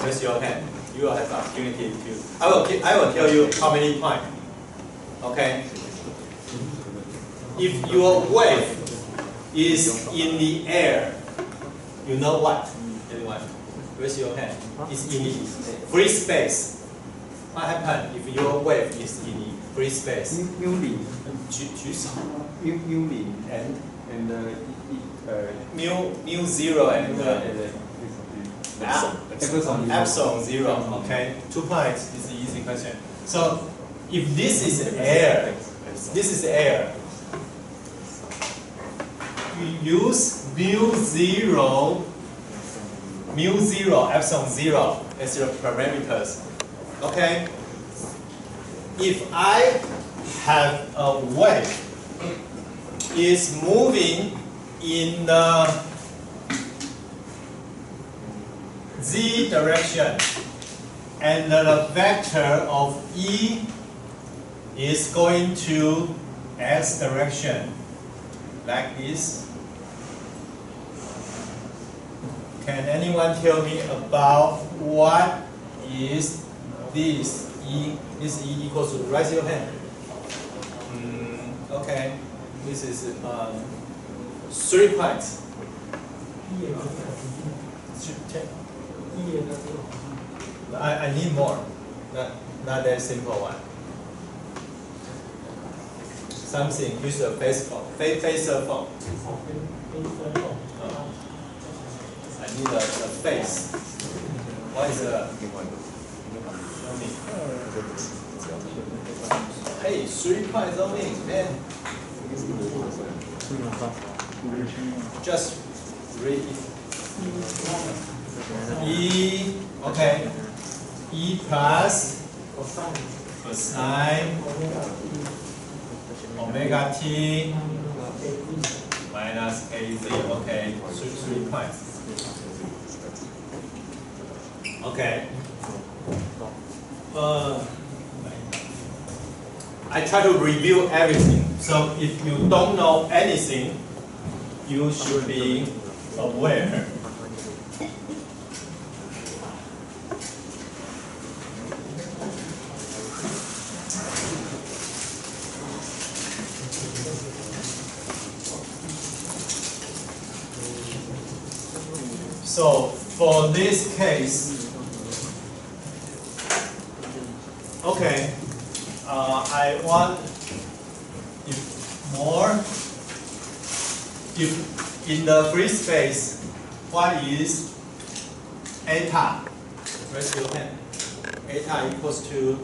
raise your hand. You will have the opportunity to. I will tell you how many points. Okay. If your wave is in the air, you know what? Anyone? Raise your hand. It's in the free space. What happens if your wave is in the free space? 举手。and mu zero and epsilon zero. Okay, 2 points is the easy question. So if this is air, you use mu zero, epsilon zero as your parameters. Okay. If I have a wave is moving in the z direction, and the vector of E is going to x direction, like this. Can anyone tell me about what is this E? This E equals to, raise your hand. Okay, this is 3 points. I need more. Not that simple one. Something use a phaser phone. I need a face. What is a? Hey, 3 points only, man. Just read it. E, okay. E plus cosine omega t minus az. Okay, 3 points. Okay. I try to review everything. So if you don't know anything, you should be aware. So for this case, okay, I want if in the free space, what is eta? Raise your hand. Eta equals to,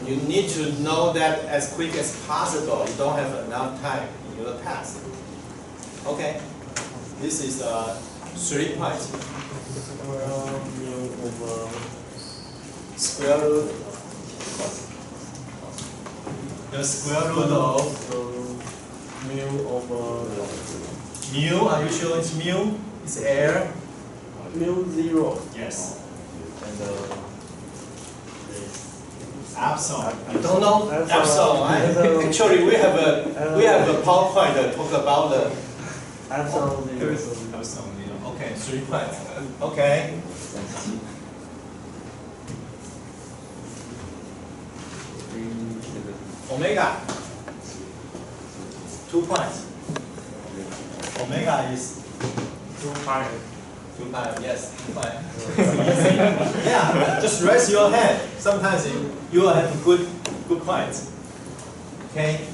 you need to know that as quick as possible. You don't have enough time in your task. Okay, this is 3 points. Square root. The square root of mu over mu. Are you sure it's mu? It's air. Mu zero. Yes. And epsilon. I don't know epsilon. Actually, we have a PowerPoint that talk about the Epsilon zero. Epsilon zero. Okay, 3 points. Okay. Omega, 2 points. Omega is 2 pi. 2 pi, yes, 2 pi. Yeah, just raise your hand. Sometimes you will have good points. Okay.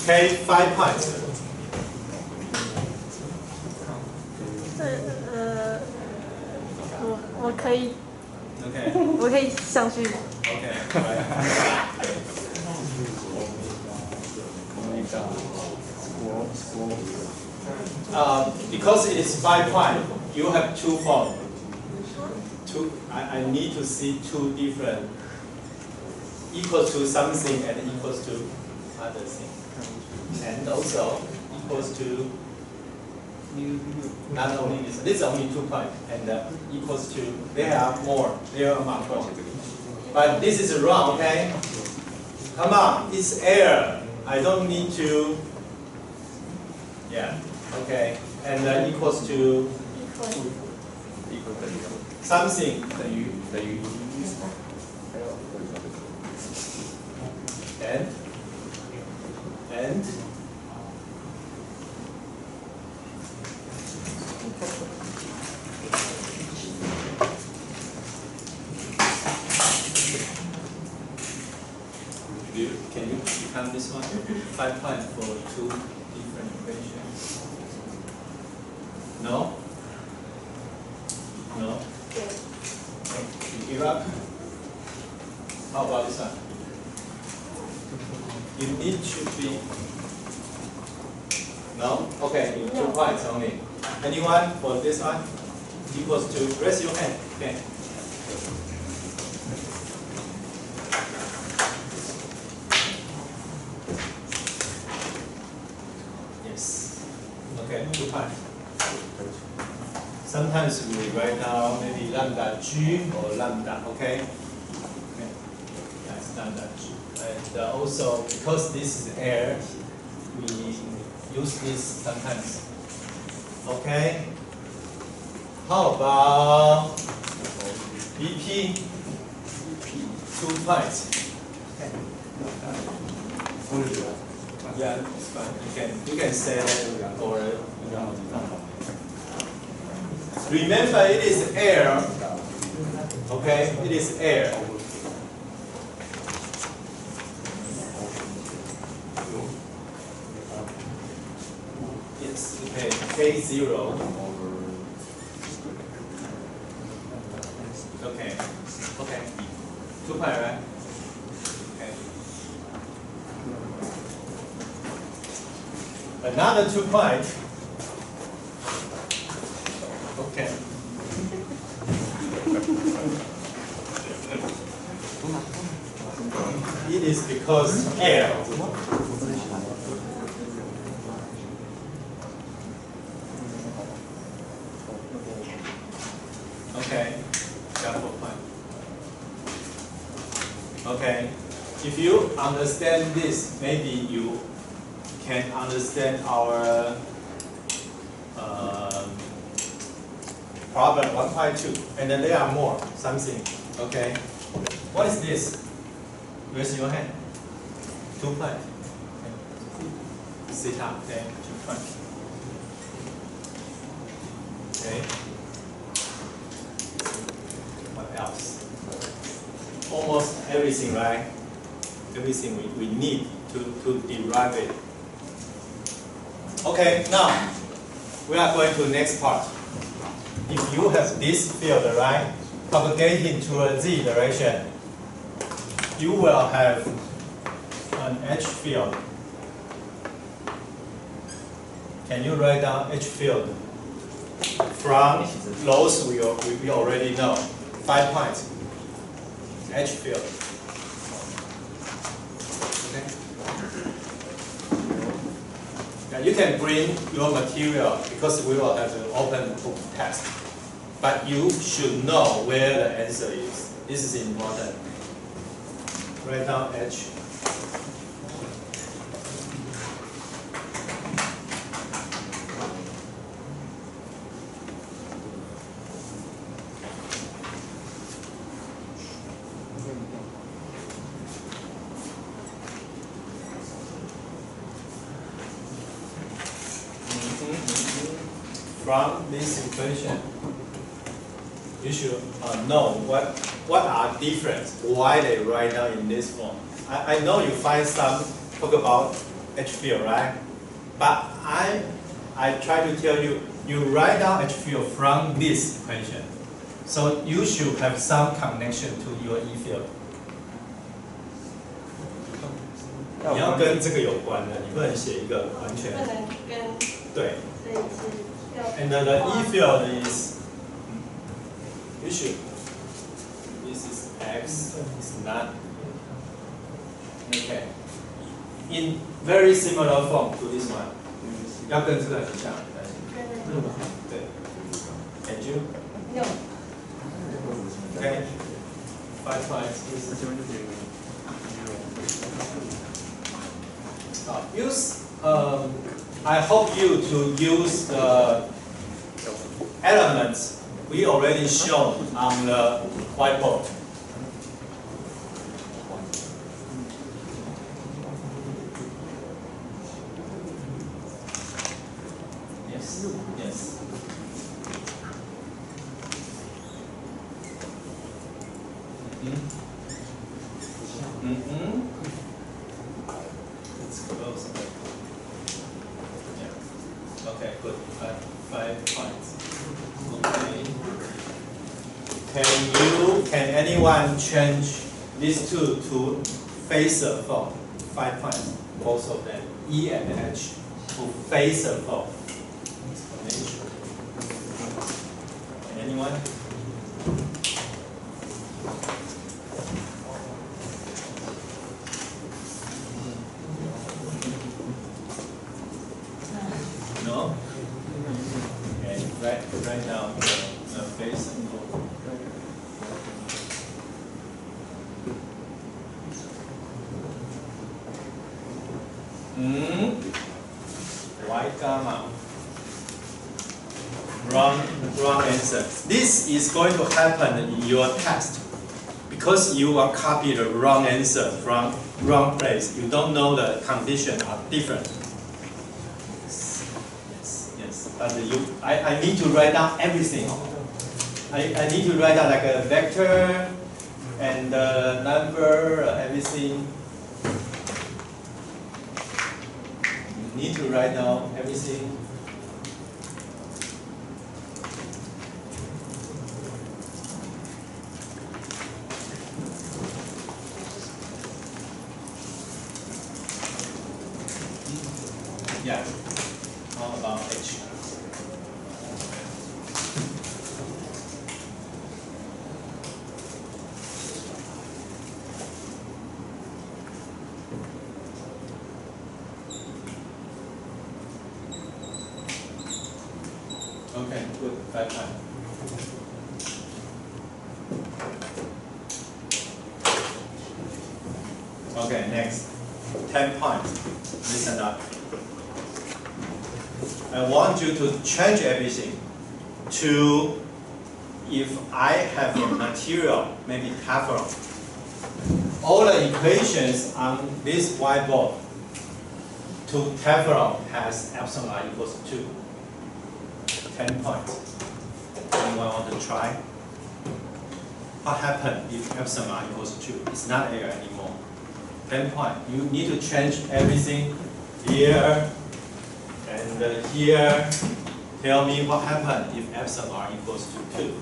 Okay, 5 points. 我可以 Okay. 我可以上去。 Okay. Right. Because it is 5 points, you have 2 forms. I need to see 2 different equals to something and equals to other thing, and also equals to not only this. This is only 2 points, and equals to, there are more. There are more. But this is wrong. Okay. Come on, it's air. I don't need to Yeah. Okay. And equals to something 等于 and can you become this one? 5 points for 2 different equations. No? No? You give up? How about this one? You need to be. No? Okay, 2 points only. Anyone for this one? Equals to, raise your hand. Okay. Yes. Okay, 2 points. Sometimes we write down maybe lambda g or lambda, okay? Okay. That's lambda g. And also, because this is air, we use this sometimes. Okay? How about BP? 2 points. Yeah, it's fine. You can say that or remember it is air. Okay, it is air. Yes, okay, K0. Okay, okay. 2 points, right? Okay. Another 2 points. Okay. It is because air. Okay, got 4 points. Okay, if you understand this, maybe you can understand our problem 1.2, and then there are more, something. Okay, what is this? Raise your hand. 2 points. Sit up. Okay, 2 points. Okay. What else? Almost everything, right? Everything we need to derive it. Okay, now we are going to the next part. If you have this field, right, propagating to a z direction, you will have an H field. Can you write down H field? From those we already know. 5 points. H field. Okay. Now you can bring your material because we will have an open book test. But you should know where the answer is. This is important. Write down H. From this equation, you should know what are different, why they write down in this form. I know you find some talk about H field, right? But I try to tell you, you write down H field from this equation. So you should have some connection to your E field. 你要跟这个有关的，你不能写一个完全。不能跟。对。And the E field is, you should, this is X, it's not, okay. In very similar form to this one. 要跟这个很像，对。Can you? No. Okay. 5 points. Use I hope you to use the elements we already shown on the whiteboard. Yes, yes. It's close. Yeah. Okay, good. 5 points. Okay. Can anyone change these two to phaser form? 5 points. Both of them. E and H to phaser form. Explanation. Anyone? No? Okay, write down the phaser form. Y gamma. Wrong answer. This is going to happen in your test because you are copied the wrong answer from wrong place. You don't know the conditions are different. Yes. But I need to write down everything. I need to write down like a vector and the number, everything. You need to write down everything. Yeah. How about H? Okay, good. 5 times. Okay, next. 10 points. Listen up. I want you to change everything to, if I have a material, maybe Teflon, all the equations on this whiteboard to Teflon has epsilon equals 2. 10 points. Anyone want to try? What happens if epsilon equals 2? It's not air anymore. 10 points. You need to change everything here and here. Tell me what happens if epsilon equals to 2.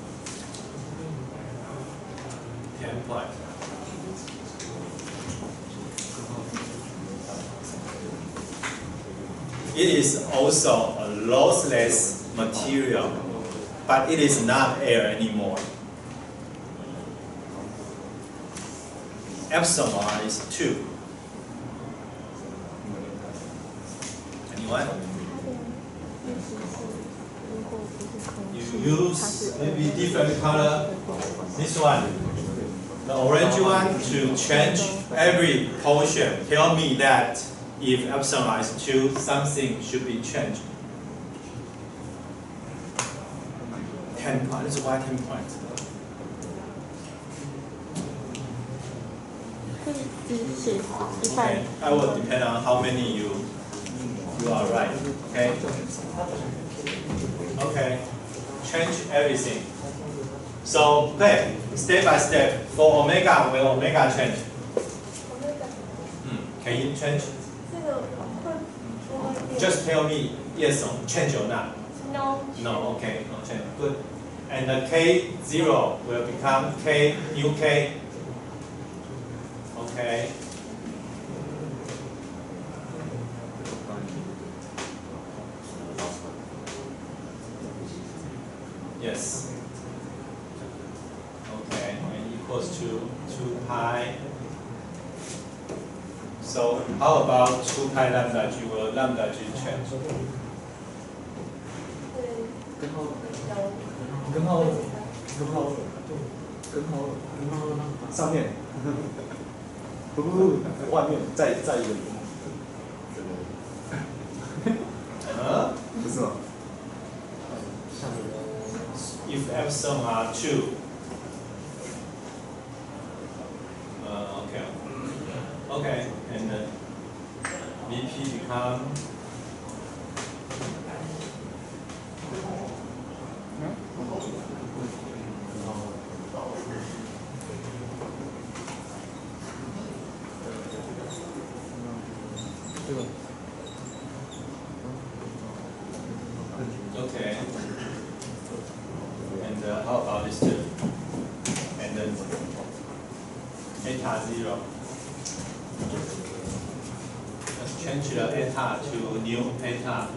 10 points. It is also a lossless material, but it is not air anymore. Epsilon is 2. Anyone? You use maybe different color. This one, the orange one, to change every portion. Tell me that if epsilon is 2, something should be changed. 10 points. Why 10 points? Okay, I will depend on how many you are right. Okay. Okay. Change everything. So, okay, step by step. For omega, will omega change? Can you change? Just tell me yes or change or not. No. No. Okay. No change. Good. And the K0 will become K new K. Okay. Yes. Okay, and equals to 2 pi. So how about 2 pi lambda G? Will lambda G change? 上面，不，外面再一个零。是吗？ if epsilon are 2, okay, okay, and VP become okay, and how about this two? And then eta 0. Let's change the eta to new eta.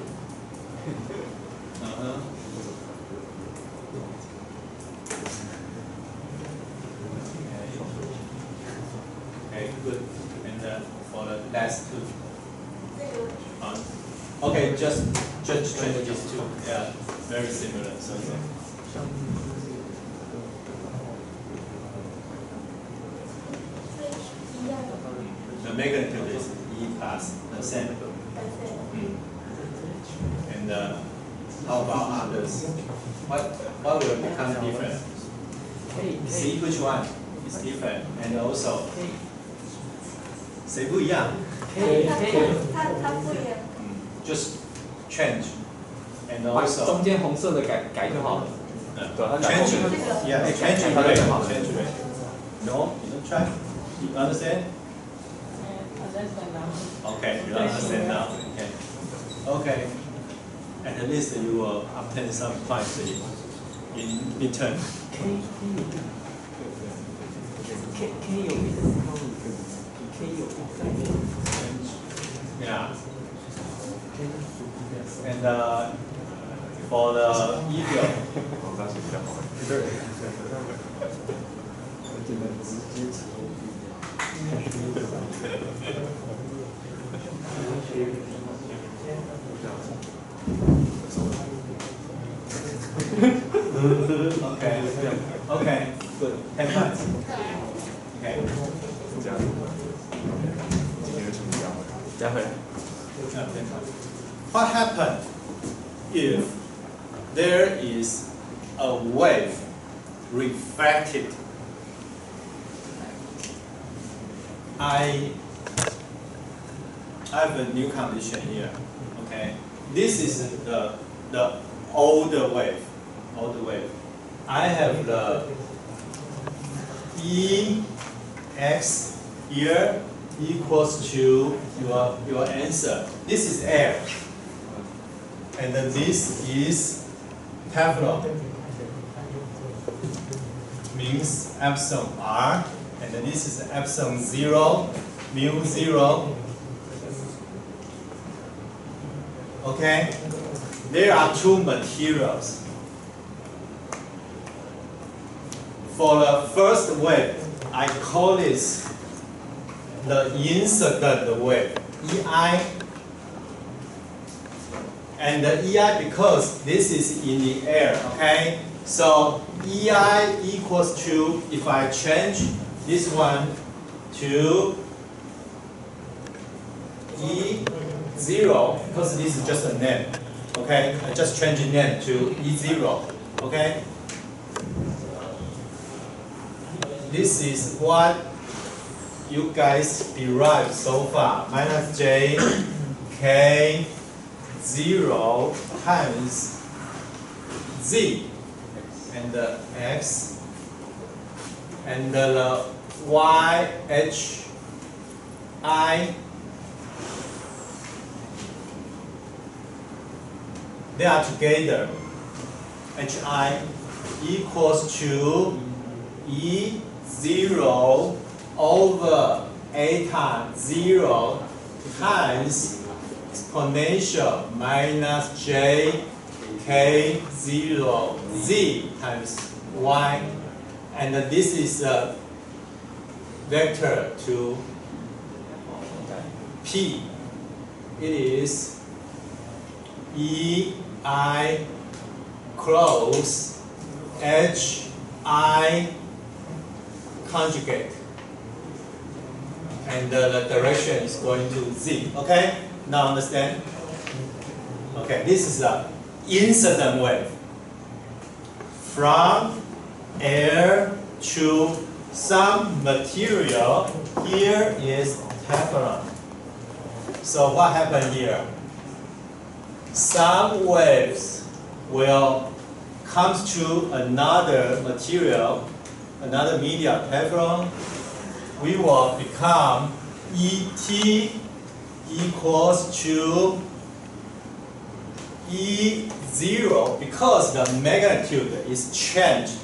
Okay, good. And for the last two. Okay, just change these two. Yeah, very similar. So. The magnitude is E plus the same. And how about others? What will become different? See which one is different, and also 谁不一样？ Just change, and 把 also 中间红色的改就好了。对，它改 change, 红色。 yeah, change rate, change rate. No, you don't try. You understand? Okay, you understand now. Okay, okay. At least you will obtain some points in midterm. Yeah. And for the evil, okay, okay, good. 10 points. Okay. 加回来。 What happened if there is a wave refracted? I have a new condition here. Okay, this is the older wave. Older wave. I have the Ex here equals to your answer. This is air, and then this is Teflon. Means epsilon r, and then this is epsilon 0, mu 0. Okay, there are two materials. For the first wave, I call this the incident wave, EI. And the EI, because this is in the air, okay? So EI equals to, if I change this one to E0, because this is just a name, okay? I just change the name to E0, okay? This is what you guys derived so far, minus J K 0 times Z and the X and the Y H I. They are together. HI equals to E0 over eta 0 times exponential minus J K 0 Z times Y. And this is a vector to P. It is EI close HI conjugate. And the direction is going to Z. Okay? Now understand? Okay, this is a incident wave from air to some material. Here is Teflon. So what happened here? Some waves will come to another material, another media, Teflon. We will become ET equals to E0 because the magnitude is changed,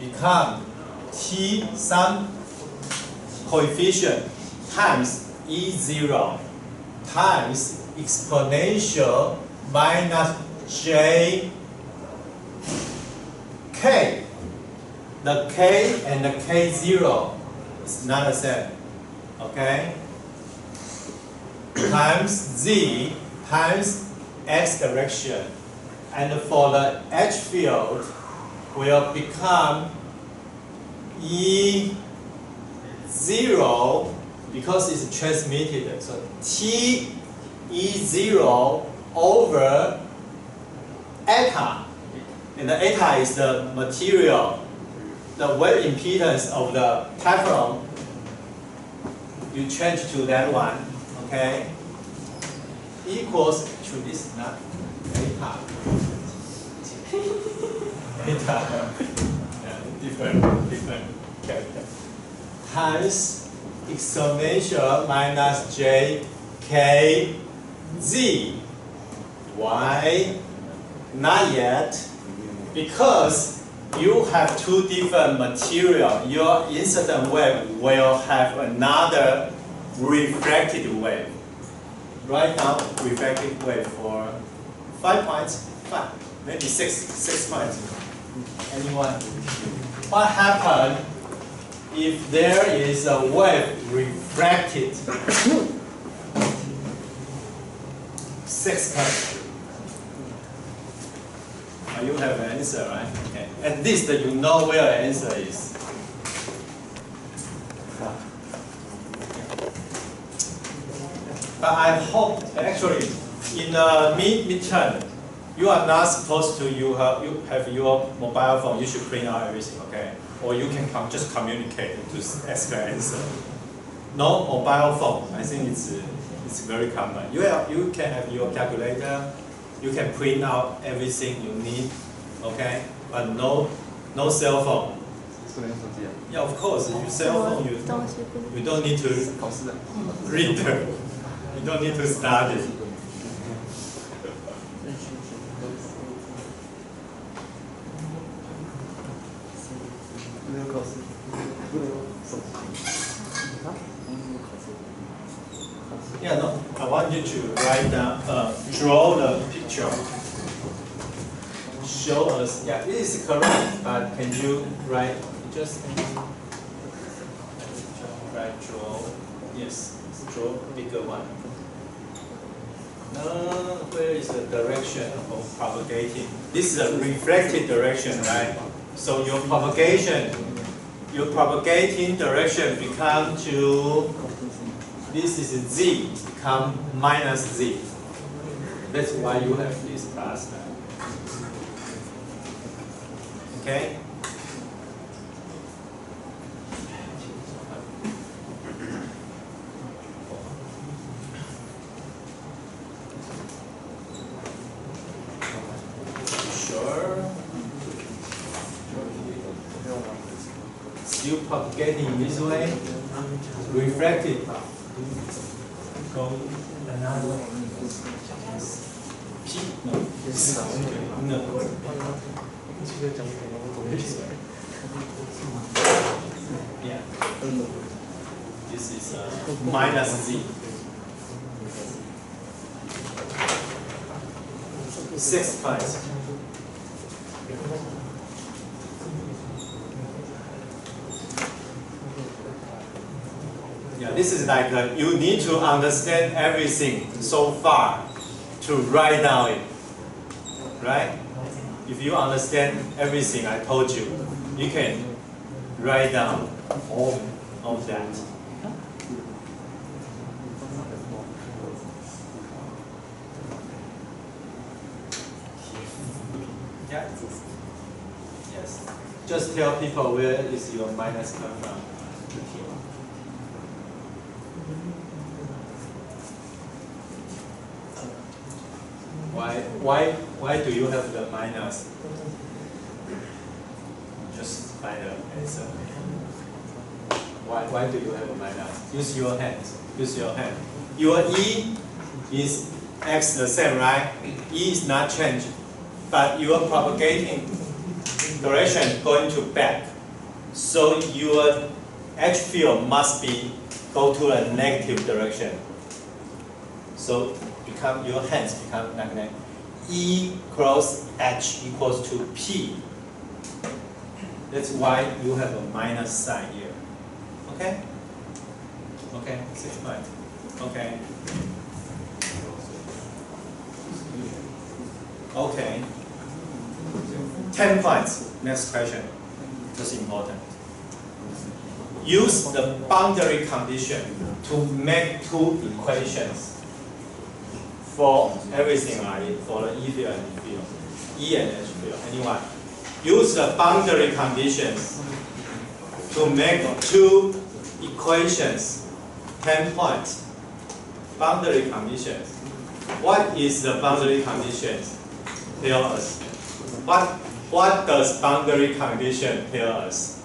become T some coefficient times E0 times exponential minus J K. The K and the K0 is not the same, okay? Times Z times X direction. And for the H field will become E0 because it's transmitted. So T E0 over eta. And the eta is the material, the wave impedance of the Teflon. You change to that one, okay? Equals to this, not eta. Eta. Yeah, different character. Times exponential minus J K Z. Why? Not yet. Because you have two different material. Your incident wave will have another refracted wave. Right now, refracted wave for 5 points, 5, maybe 6 points. Anyone? What happens if there is a wave refracted? 6 points. You have an answer, right? Okay. At least you know where the answer is. But I hope actually in the midterm, you are not supposed to you have your mobile phone. You should print out everything, okay? Or you can just communicate to ask the answer. No mobile phone. I think it's very common. You can have your calculator. You can print out everything you need, okay? But no cell phone. Yeah, of course. Your cell phone, you don't need to read. You don't need to study. Yeah, no. I want you to write down, draw the picture. Show us. Yeah, it is correct. But can you write? Just write draw. Yes, draw bigger one. Where is the direction of propagating? This is a reflected direction, right? So your propagating direction become to. This is Z, become minus Z. That's why you have this plus. Okay? Sure. Still propagating this way. Refracted. Go another P. No. No. Yeah. This is minus Z. 6 points. Yeah, this is like you need to understand everything so far to write down it, right? If you understand everything I told you, you can write down all of that. Yeah. Yes. Just tell people where is your minus come from. Why do you have the minus? Just find the answer. Why do you have a minus? Use your hands. Use your hand. Your E is X the same, right? E is not changed, but you are propagating direction going to back. So your H field must be go to a negative direction. So your hands become like that. E cross H equals to P. That's why you have a minus sign here. Okay? Okay, 6 points. Okay. Okay. 10 points. Next question. That's important. Use the boundary condition to make two equations for everything, right? For the E field and H field. E and H field. Anyone? Use the boundary conditions to make two equations. 10 points. Boundary conditions. What is the boundary conditions? Tell us. What does boundary condition tell us?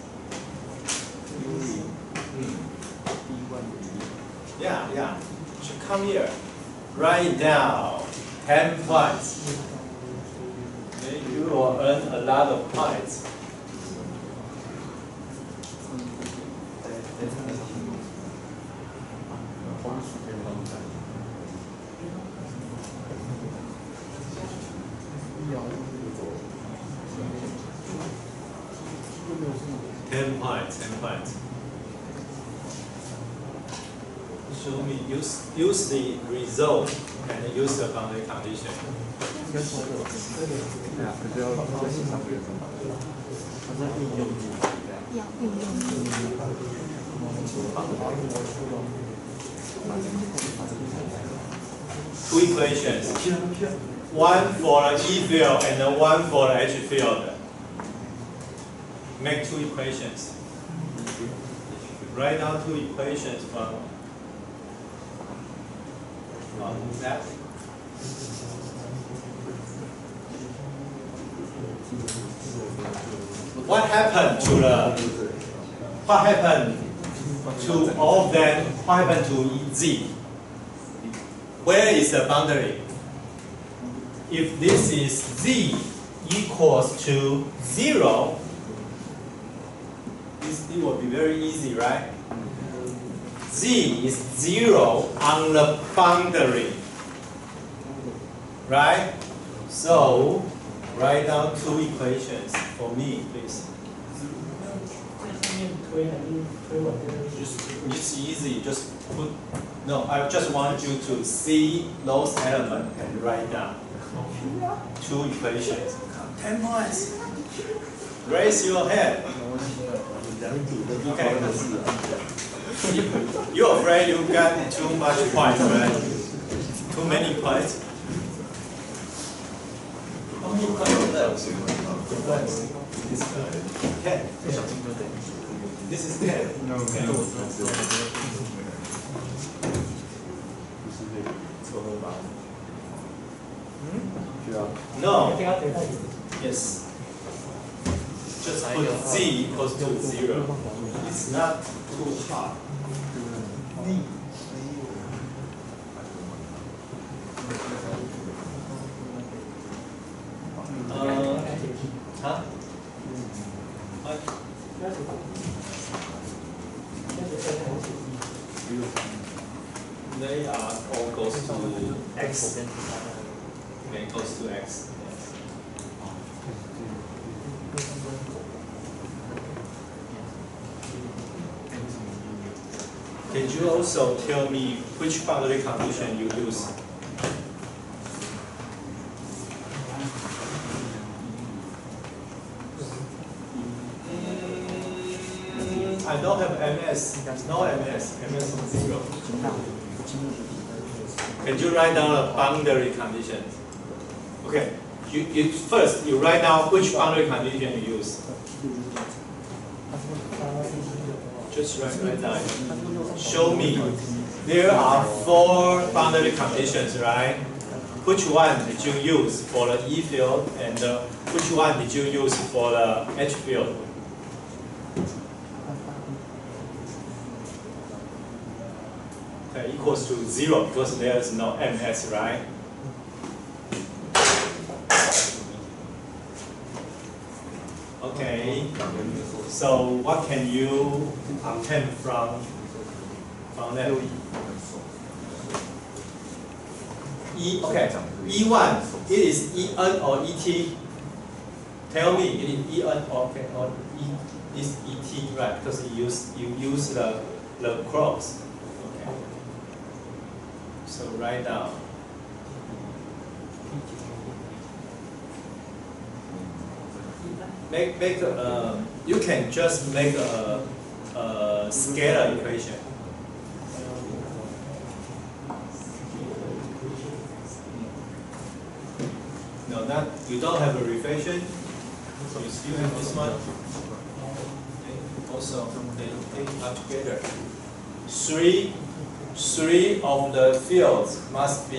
Yeah. Should come here. Write down 10 points. Then you will earn a lot of points. Ten points. Show me, use the result and use the boundary condition. Two equations. One for the E field and one for the H field. Make two equations. Write down two equations from that. What happened to all of them? What happened to Z? Where is the boundary? If this is Z equals to 0, it will be very easy, right? Z is 0 on the boundary, right? So, write down two equations for me, please. It's easy, just put, no, I just want you to see those elements and write down two equations. 10 points. Raise your hand. Okay. You're afraid you got too much points, right? Too many points. How many points left? 10. This is 10. Okay. No. Yes. Just put Z equals to 0. It's not too hard. Huh? What? They are all goes to X. Okay, goes to X. Yes. Can you also tell me which boundary condition you use? I don't have MS. No MS. MS is 0. Can you write down the boundary conditions? Okay. first you write down which boundary condition you use. Just write down. Show me. There are 4 boundary conditions, right? Which one did you use for the E field, and which one did you use for the H field? Okay, equals to 0 because there is no MS, right? Okay. So what can you obtain from that? Okay. E1, it is En or Et? Tell me, it is En or is Et, right? Because you use the cross. Okay. So write down. You can just make a scalar equation. No, that you don't have a reflection, so you still have this one. Okay. Also, they are together. Three of the fields must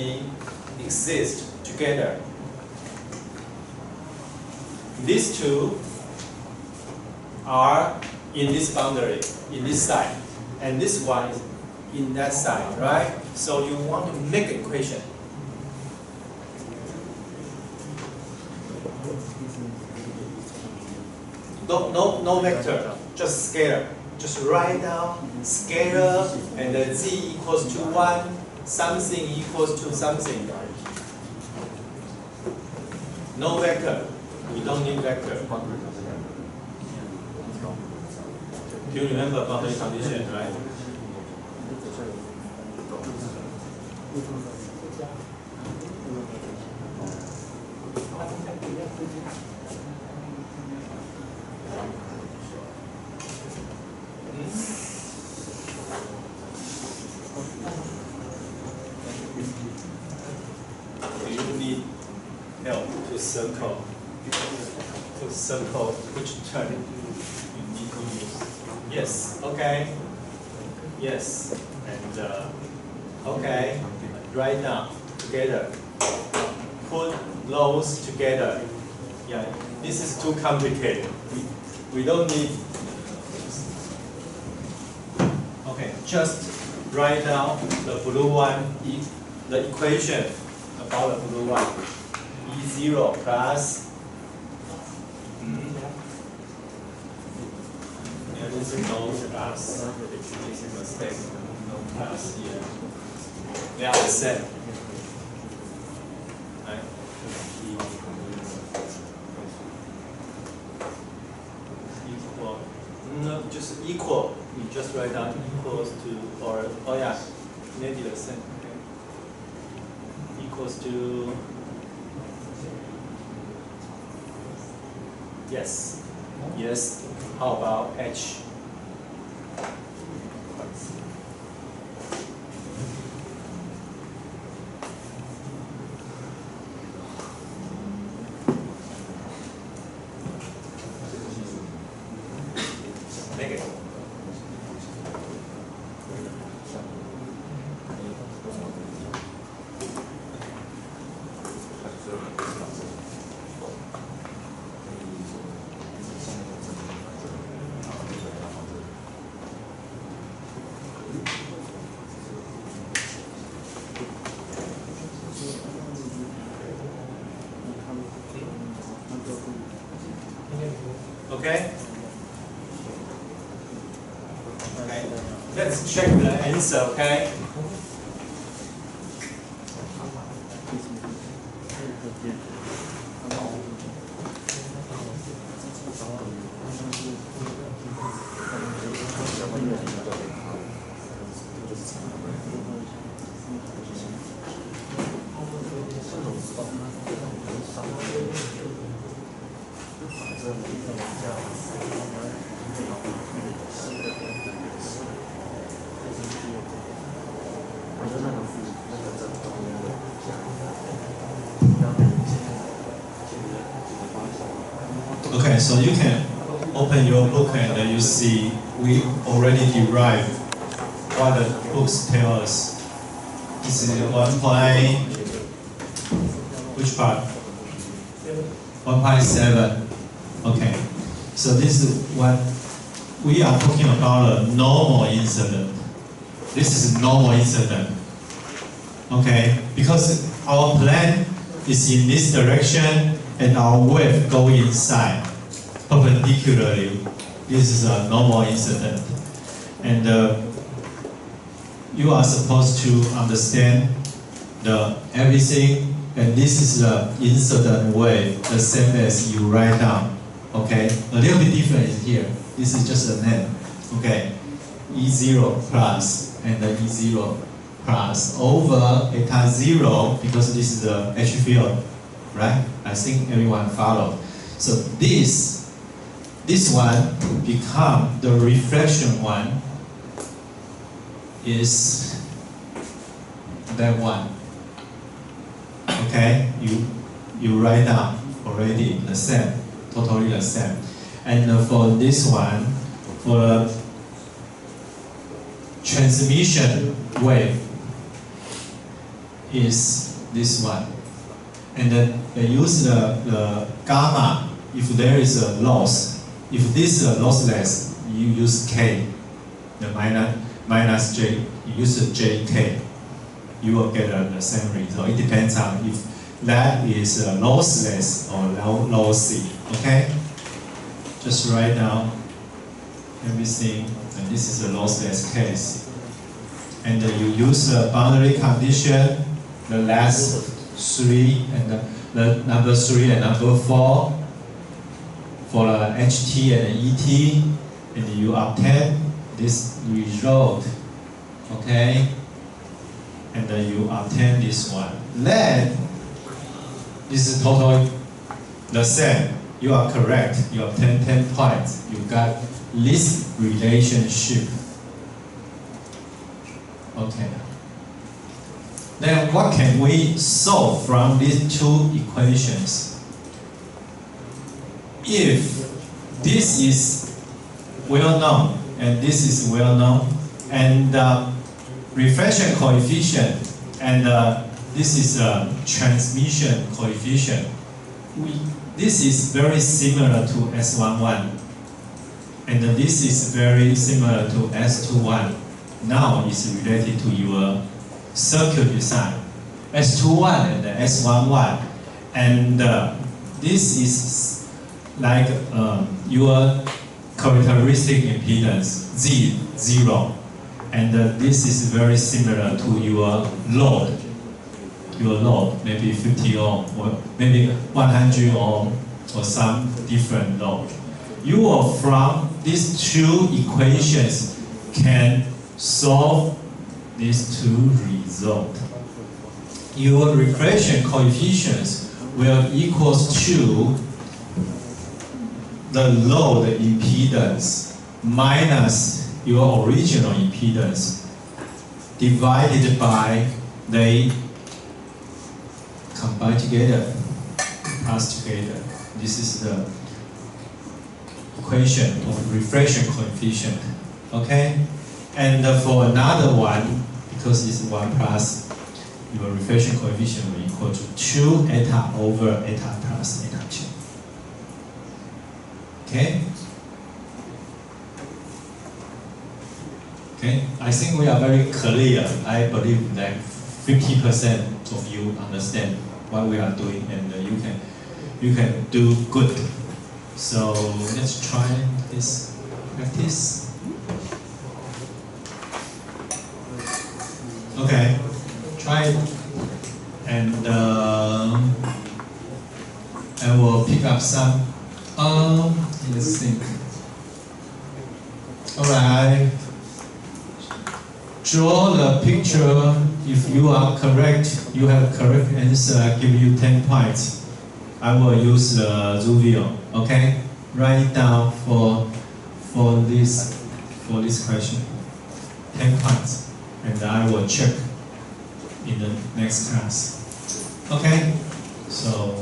exist together. These 2 are in this boundary, in this side, and this one is in that side, right? So you want to make an equation. No vector, just scalar. Just write down scalar and the z equals to 1, something equals to something. No vector. We don't need vector. Do you remember boundary condition, right? Do you need help to circle? Which term you need to use? Yes, okay. Yes, and okay. Write down together. Put those together. Yeah, this is too complicated. We don't need. Okay, just write down the blue one, the equation about the blue one. E0 plus. Yeah, this is no plus. This is a mistake. No plus here. They are the same. Right? Equal. No, just equal. You just write down equals to, or oh yeah, maybe the same. Okay. Equals to. Yes. Yes. How about H? Negative. Okay? Okay. Let's check the answer, okay? Okay, so you can open your book and you see we already derived what the books tell us. This is 1 point, which part? 1.7. Okay, so this is what we are talking about, a normal incident. This is normal incident. Okay, because our plane is in this direction and our wave go inside perpendicularly. This is a normal incident. And you are supposed to understand everything, and this is the incident wave, the same as you write down. Okay, a little bit different is here. This is just a name. Okay, E0 plus and the E0 plus over eta 0, because this is the H field, right? I think everyone followed. So this one become the reflection one is that one. Okay, you write down already the same, totally the same. And for this one, for the transmission wave is this one. And then they use the gamma if there is a loss. If this is lossless, you use K, the minus J, you use JK. You will get the same result. It depends on if that is lossless or lossy. Okay? Just write down everything, and this is a lossless case. And you use the boundary condition, the last 3 and the number 3 and number 4 for the HT and ET, and you obtain this result. Okay? And then you obtain this one. Then, this is totally the same. You are correct. You obtain 10 points. You got this relationship. Okay. Then what can we solve from these two equations? If this is well known and this is well known, and reflection coefficient and this is a transmission coefficient, this is very similar to S11, and this is very similar to S21. Now it's related to your circuit design, S21 and S11, and this is like your characteristic impedance Z0, and this is very similar to your load. Your load, maybe 50 ohm or maybe 100 ohm or some different load. You will, from these two equations, can solve these two results. Your regression coefficients will equals to the load impedance minus your original impedance divided by they combine together, pass together. This is the equation of reflection coefficient. Okay? And for another one, because it's 1 plus, your reflection coefficient will equal to 2 eta over eta plus eta 2. Okay? Okay, I think we are very clear. I believe that 50% of you understand what we are doing, and you can do good. So let's try this practice. Okay, try it, and I will pick up some. Let's think. All right. Draw the picture. If you are correct, you have correct answer, I give you 10 points. I will use the Zuvio, okay? Write it down for this question. 10 points. And I will check in the next class. Okay? So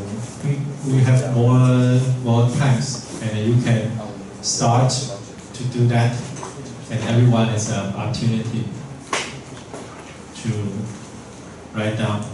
we we have more times, and you can start to do that, and everyone has an opportunity to write down.